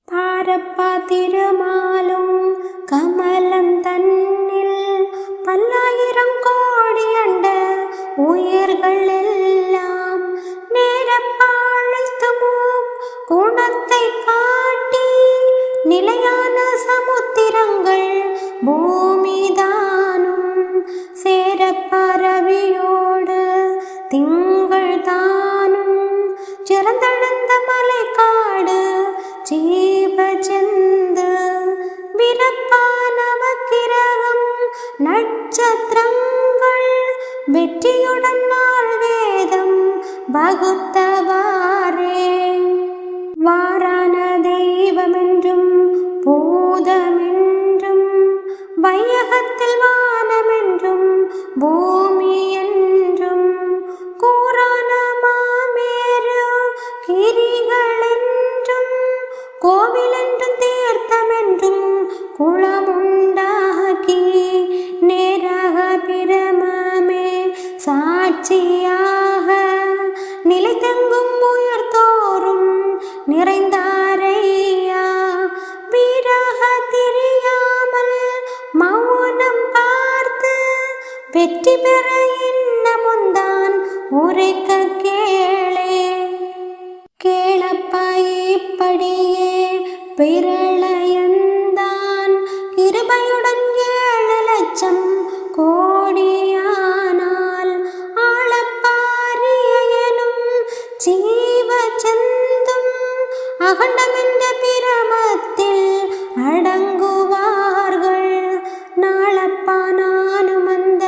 பாரப்பா திருமாலும் கமலம் தன்னில் பல்லாயிரம் கோடி அண்ட உயிர்கள் எல்லாம் நேரப்பா அழைத்துமோ குணத்தை காட்டி நிலையான சமுத்திரங்கள் பூமிதானும் சேரப்பா ரவியோடு திங்கள் தானும் சிறந்தெழுந்த மலைக்காடு ஜீவஜந்து விரப்பானவக்கிரகம் நட்சத்திரங்கள் வெற்றியுடன் நாள் வேதம் வகுத்தவாறே வாரான தெய்வமென்றும் பூதமென்றும் வையகத்தில் வானமென்றும் பூமி என்றும் கூறான மாமேரு கிரிகளென்றும் கோவிலென்றும் தீர்த்தமென்றும் குளமுண்டாகி நேராக பிரமமே சாட்சியாக நிலைத்தெங்கும் உயர்த்தோறும் நிறைந்தாரையா வீராக தெரியாமல் மௌனம் பார்த்து வெற்றி பெற இன்னமுந்தான் உரைக்க கேளே கேளப்பா இப்படியே பிரளயந்தான் கிருபையுடன் 7 லட்சம் கோடியானால் ஆளப்பாரியனும் ஜீவஜந்தும் அகண்டமென்ற பிரமத்தில் அடங்குவார்கள் நாளப்பா நானும் அந்த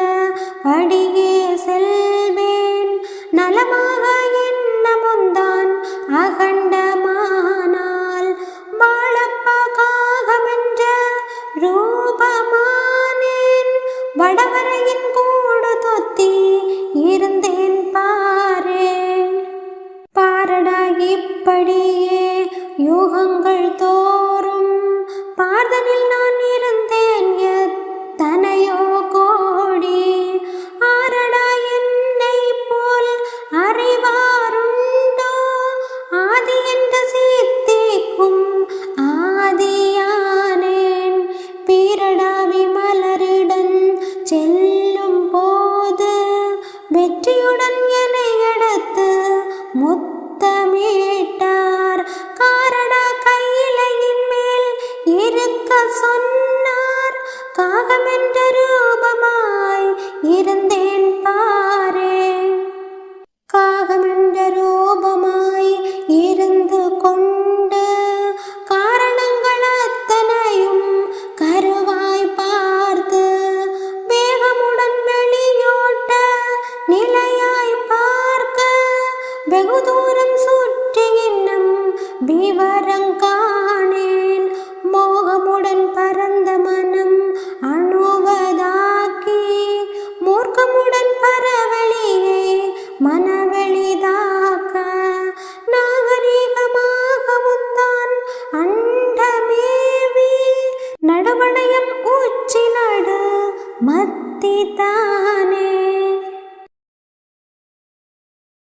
படியே செல்வேன் நலமாக இன்னமுந்தான் அகண்டமானால் வாழப்பா காகமென்ற ரூபமானேன் வடவரையின் கூடு தொத்தி இருந்தேன் பாரே பாரடா இப்படியே யுகங்கள் தோறும் பார்தனில் நான் இருந்தேன் எத்தனையோ கோடி ஆரடா என்னை போல் அறிவாருண்டோ ஆதி என்ற சித்திக்கும் ஆதியானேன் பீரடா விமலரிடன் செல்லும் போது வெற்றியுடன் என்னை எடுத்து முத்தமிட்டார் காரணா கையிலையின் மேல் இருக்க சொன்னார் காகமென்ற ரூபமாய் இருந்தேன் பாரே காகமென்ற ரூபமாய் இருந்து கொண்டு காரணங்கள் அத்தனையும் கருவாய் பார்த்து வேகமுடன் வெளியோட்ட நிலையாய் பார்க்க வெகு தூரம் சுற்றி இன்னும் விவரங்காணேன் மோகமுடன் பரந்த மனம் அணுவதாக்கி மூர்க்கமுடன் பரவெளியை மனவெளிதாக்க நாகரீகமாகவும்தான் அண்டமேவி நடுவணையம் உச்சி நடு மத்திதான்